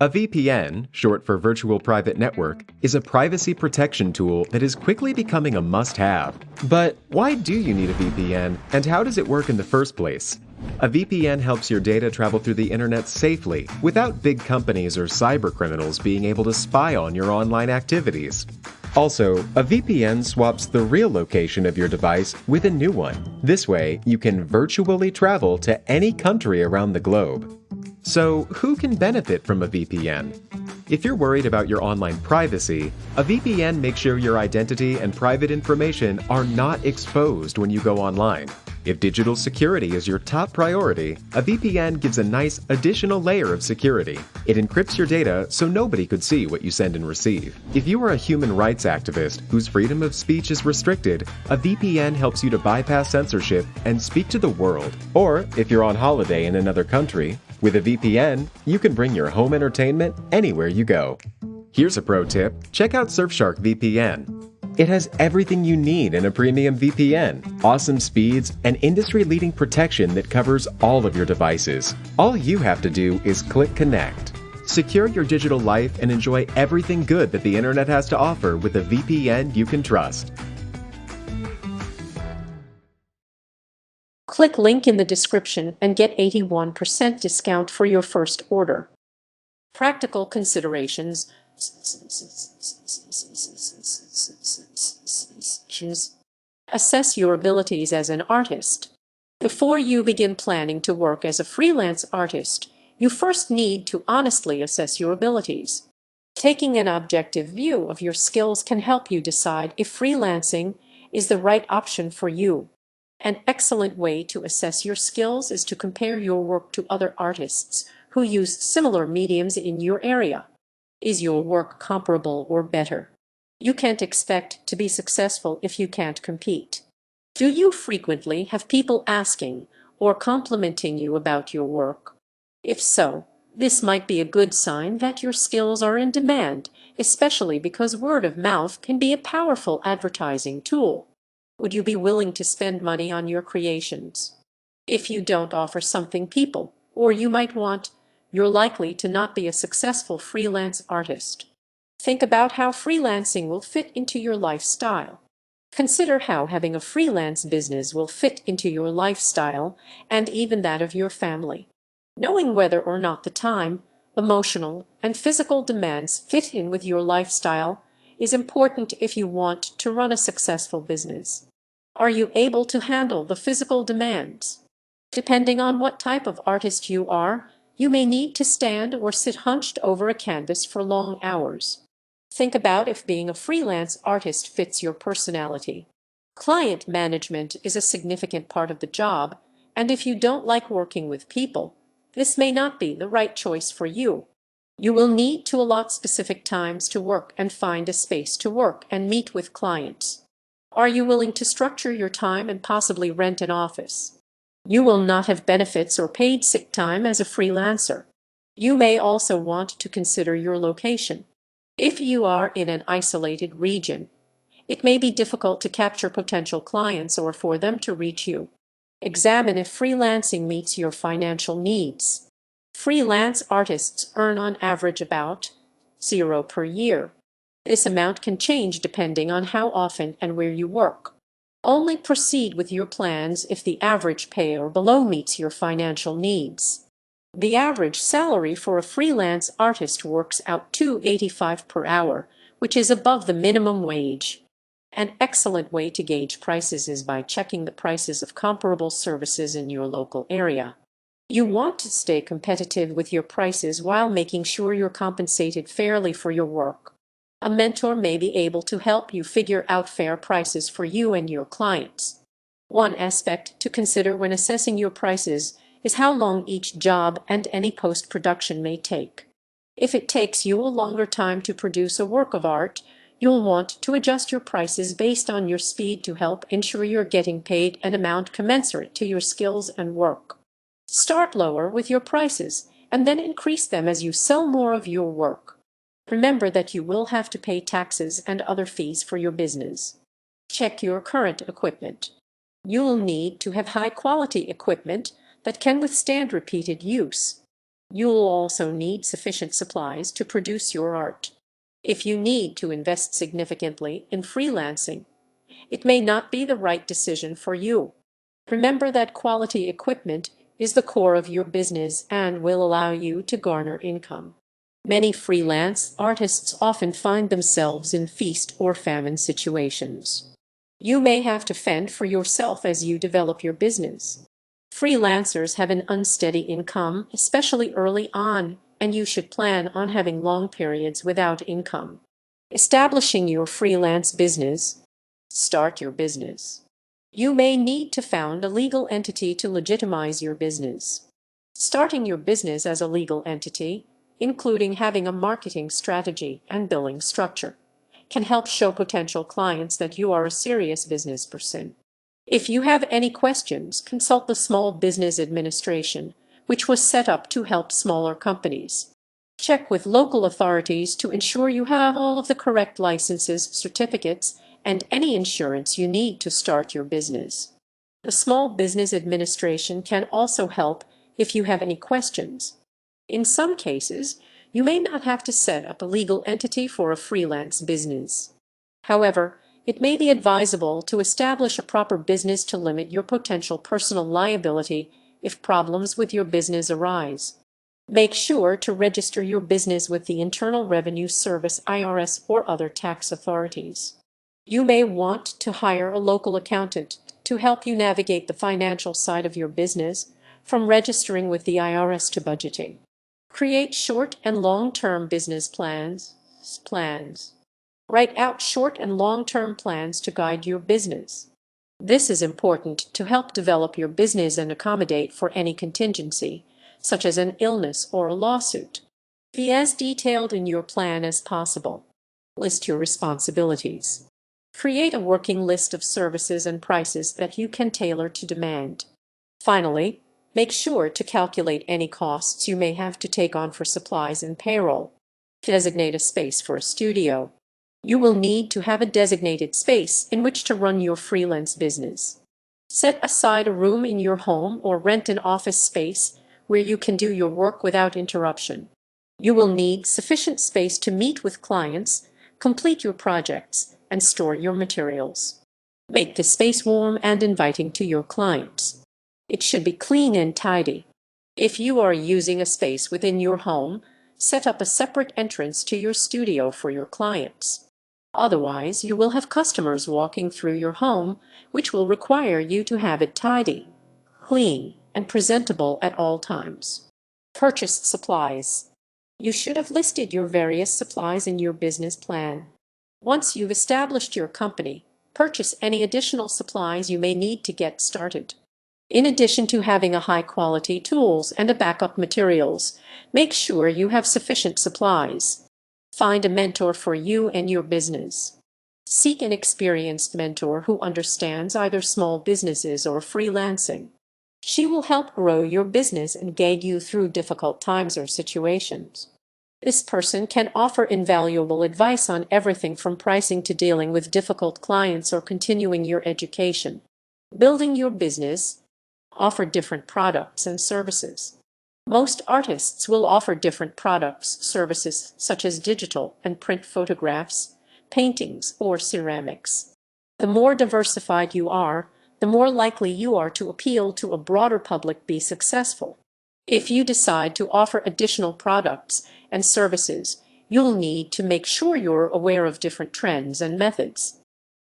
A VPN, short for Virtual Private Network, is a privacy protection tool that is quickly becoming a must-have. But why do you need a VPN, and how does it work in the first place? A VPN helps your data travel through the internet safely, without big companies or cybercriminals being able to spy on your online activities. Also, a VPN swaps the real location of your device with a new one. This way, you can virtually travel to any country around the globe. So, who can benefit from a VPN? If you're worried about your online privacy, a VPN makes sure your identity and private information are not exposed when you go online. If digital security is your top priority, a VPN gives a nice additional layer of security. It encrypts your data so nobody could see what you send and receive. If you are a human rights activist whose freedom of speech is restricted, a VPN helps you to bypass censorship and speak to the world. Or, if you're on holiday in another country, with a VPN, you can bring your home entertainment anywhere you go. Here's a pro tip: check out Surfshark VPN. It has everything you need in a premium VPN, awesome speeds, and industry-leading protection that covers all of your devices. All you have to do is click connect. Secure your digital life and enjoy everything good that the internet has to offer with a VPN you can trust. Click link in the description and get 81% discount for your first order. Practical considerations. Assess your abilities as an artist. Before you begin planning to work as a freelance artist, you first need to honestly assess your abilities. Taking an objective view of your skills can help you decide if freelancing is the right option for you. An excellent way to assess your skills is to compare your work to other artists who use similar mediums in your area. Is your work comparable or better? You can't expect to be successful if you can't compete. Do you frequently have people asking or complimenting you about your work? If so, this might be a good sign that your skills are in demand, especially because word of mouth can be a powerful advertising tool. Would you be willing to spend money on your creations? If you don't offer something people, or you might want, you're likely to not be a successful freelance artist. Think about how freelancing will fit into your lifestyle. Consider how having a freelance business will fit into your lifestyle and even that of your family. Knowing whether or not the time, emotional, and physical demands fit in with your lifestyle is important if you want to run a successful business. Are you able to handle the physical demands? Depending on what type of artist you are, you may need to stand or sit hunched over a canvas for long hours. Think about if being a freelance artist fits your personality. Client management is a significant part of the job, and if you don't like working with people, this may not be the right choice for you. You will need to allot specific times to work and find a space to work and meet with clients. Are you willing to structure your time and possibly rent an office? You will not have benefits or paid sick time as a freelancer. You may also want to consider your location. If you are in an isolated region, it may be difficult to capture potential clients or for them to reach you. Examine if freelancing meets your financial needs. Freelance artists earn on average about zero per year. This amount can change depending on how often and where you work. Only proceed with your plans if the average pay or below meets your financial needs. The average salary for a freelance artist works out to $85 per hour, which is above the minimum wage. An excellent way to gauge prices is by checking the prices of comparable services in your local area. You want to stay competitive with your prices while making sure you're compensated fairly for your work. A mentor may be able to help you figure out fair prices for you and your clients. One aspect to consider when assessing your prices is how long each job and any post-production may take. If it takes you a longer time to produce a work of art, you'll want to adjust your prices based on your speed to help ensure you're getting paid an amount commensurate to your skills and work. Start lower with your prices and then increase them as you sell more of your work. Remember that you will have to pay taxes and other fees for your business. Check your current equipment. You'll need to have high-quality equipment that can withstand repeated use. You'll also need sufficient supplies to produce your art. If you need to invest significantly in freelancing, it may not be the right decision for you. Remember that quality equipment is the core of your business and will allow you to garner income. Many freelance artists often find themselves in feast or famine situations. You may have to fend for yourself as you develop your business. Freelancers have an unsteady income, especially early on, and you should plan on having long periods without income. Establishing your freelance business. Start your business. You may need to found a legal entity to legitimize your business. Starting your business as a legal entity, including having a marketing strategy and billing structure, can help show potential clients that you are a serious business person. If you have any questions, consult the Small Business Administration, which was set up to help smaller companies. Check with local authorities to ensure you have all of the correct licenses, certificates, and any insurance you need to start your business. The Small Business Administration can also help if you have any questions. In some cases, you may not have to set up a legal entity for a freelance business. However, it may be advisable to establish a proper business to limit your potential personal liability if problems with your business arise. Make sure to register your business with the Internal Revenue Service (IRS) or other tax authorities. You may want to hire a local accountant to help you navigate the financial side of your business, from registering with the IRS to budgeting. Create short and long-term business plans. Write out short and long-term plans to guide your business. This is important to help develop your business and accommodate for any contingency, such as an illness or a lawsuit. Be as detailed in your plan as possible. List your responsibilities. Create a working list of services and prices that you can tailor to demand. Finally, make sure to calculate any costs you may have to take on for supplies and payroll. Designate a space for a studio. You will need to have a designated space in which to run your freelance business. Set aside a room in your home or rent an office space where you can do your work without interruption. You will need sufficient space to meet with clients, complete your projects, and store your materials. Make the space warm and inviting to your clients. It should be clean and tidy. If you are using a space within your home, set up a separate entrance to your studio for your clients. Otherwise, you will have customers walking through your home, which will require you to have it tidy, clean, and presentable at all times. Purchased supplies. You should have listed your various supplies in your business plan. Once you've established your company, purchase any additional supplies you may need to get started. In addition to having a high-quality tools and a backup materials, make sure you have sufficient supplies. Find a mentor for you and your business. Seek an experienced mentor who understands either small businesses or freelancing. She will help grow your business and guide you through difficult times or situations. This person can offer invaluable advice on everything from pricing to dealing with difficult clients or continuing your education. Building your business. Offer different products and services. Most artists will offer different products, services such as digital and print photographs, paintings, or ceramics. The more diversified you are, the more likely you are to appeal to a broader public, be successful. If you decide to offer additional products and services, you'll need to make sure you're aware of different trends and methods.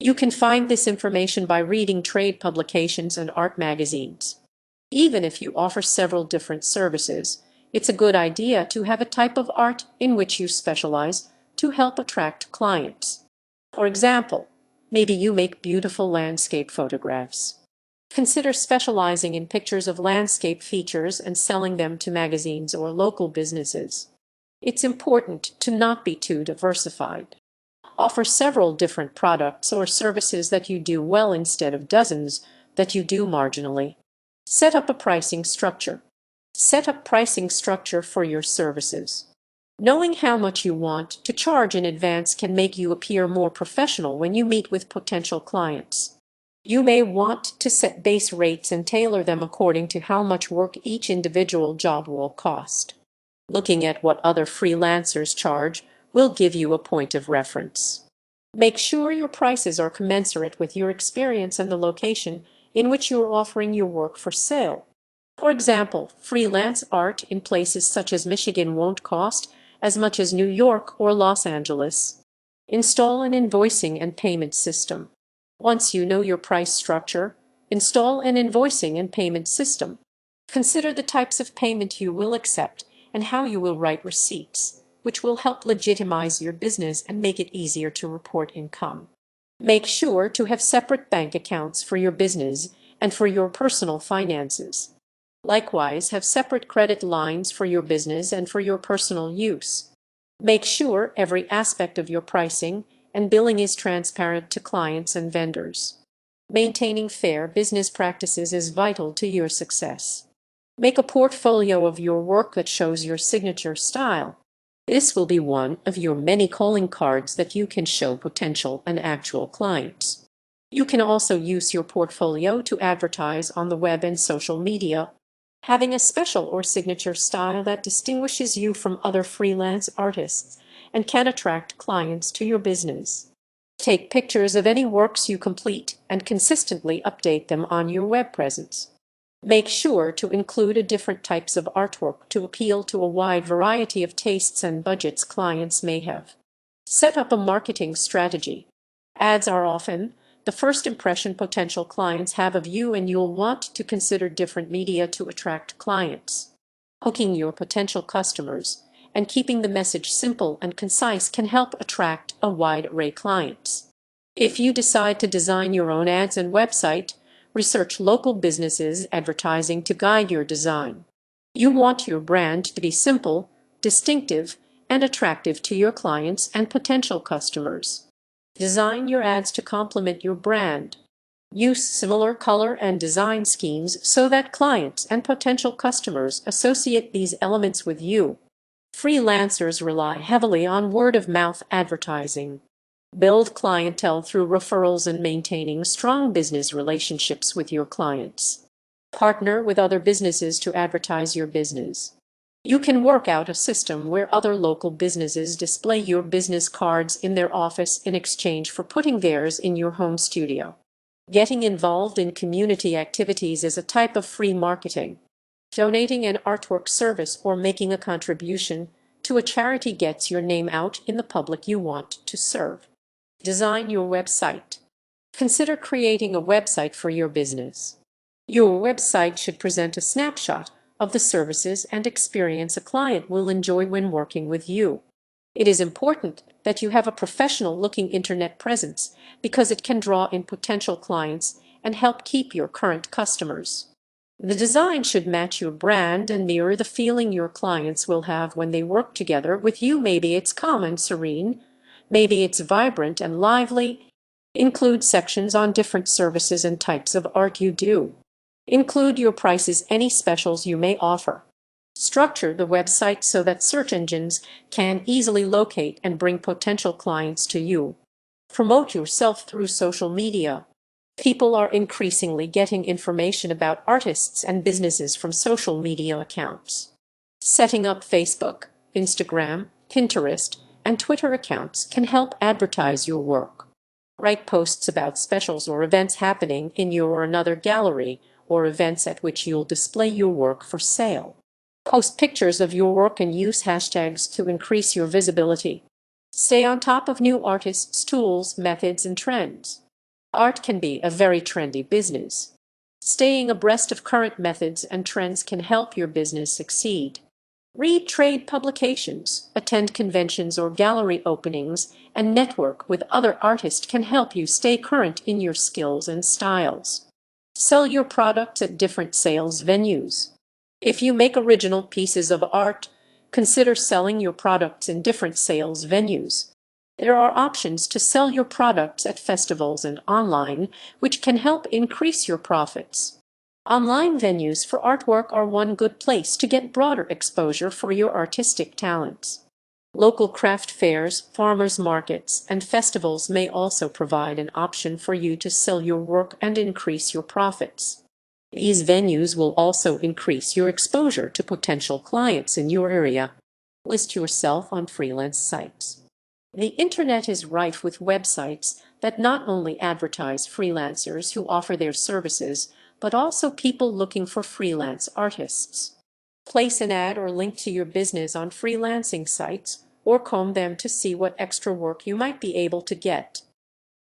You can find this information by reading trade publications and art magazines. Even if you offer several different services, it's a good idea to have a type of art in which you specialize to help attract clients. For example, maybe you make beautiful landscape photographs. Consider specializing in pictures of landscape features and selling them to magazines or local businesses. It's important to not be too diversified. Offer several different products or services that you do well instead of dozens that you do marginally. Set up a pricing structure. Set up pricing structure for your services. Knowing how much you want to charge in advance can make you appear more professional when you meet with potential clients. You may want to set base rates and tailor them according to how much work each individual job will cost. Looking at what other freelancers charge will give you a point of reference. Make sure your prices are commensurate with your experience and the location in which you are offering your work for sale. For example, freelance art in places such as Michigan won't cost as much as New York or Los Angeles. Install an invoicing and payment system. Once you know your price structure, install an invoicing and payment system. Consider the types of payment you will accept and how you will write receipts, which will help legitimize your business and make it easier to report income. Make sure to have separate bank accounts for your business and for your personal finances. Likewise, have separate credit lines for your business and for your personal use. Make sure every aspect of your pricing and billing is transparent to clients and vendors. Maintaining fair business practices is vital to your success. Make a portfolio of your work that shows your signature style. This will be one of your many calling cards that you can show potential and actual clients. You can also use your portfolio to advertise on the web and social media. Having a special or signature style that distinguishes you from other freelance artists and can attract clients to your business. Take pictures of any works you complete and consistently update them on your web presence. Make sure to include different types of artwork to appeal to a wide variety of tastes and budgets clients may have. Set up a marketing strategy. Ads are often the first impression potential clients have of you, and you'll want to consider different media to attract clients. Hooking your potential customers and keeping the message simple and concise can help attract a wide array of clients. If you decide to design your own ads and website, research local businesses advertising to guide your design. You want your brand to be simple, distinctive, and attractive to your clients and potential customers. Design your ads to complement your brand. Use similar color and design schemes so that clients and potential customers associate these elements with you. Freelancers rely heavily on word-of-mouth advertising. Build clientele through referrals and maintaining strong business relationships with your clients. Partner with other businesses to advertise your business. You can work out a system where other local businesses display your business cards in their office in exchange for putting theirs in your home studio. Getting involved in community activities is a type of free marketing. Donating an artwork service or making a contribution to a charity gets your name out in the public you want to serve. Design your website. Consider creating a website for your business. Your website should present a snapshot of the services and experience a client will enjoy when working with you. It is important that you have a professional-looking internet presence because it can draw in potential clients and help keep your current customers. The design should match your brand and mirror the feeling your clients will have when they work together with you. Maybe it's calm and serene, maybe it's vibrant and lively. Include sections on different services and types of art you do. Include your prices, any specials you may offer. Structure the website so that search engines can easily locate and bring potential clients to you. Promote yourself through social media. People are increasingly getting information about artists and businesses from social media accounts. Setting up Facebook, Instagram, Pinterest, and Twitter accounts can help advertise your work. Write posts about specials or events happening in your or another gallery, or events at which you'll display your work for sale. Post pictures of your work and use hashtags to increase your visibility. Stay on top of new artists' tools, methods, and trends. Art can be a very trendy business. Staying abreast of current methods and trends can help your business succeed. Read trade publications, attend conventions or gallery openings, and network with other artists can help you stay current in your skills and styles. Sell your products at different sales venues. If you make original pieces of art, consider selling your products in different sales venues. There are options to sell your products at festivals and online, which can help increase your profits. Online venues for artwork are one good place to get broader exposure for your artistic talents. Local craft fairs, farmers markets, and festivals may also provide an option for you to sell your work and increase your profits. These venues will also increase your exposure to potential clients in your area. List yourself on freelance sites. The internet is rife with websites that not only advertise freelancers who offer their services, but also people looking for freelance artists. Place an ad or link to your business on freelancing sites, or comb them to see what extra work you might be able to get.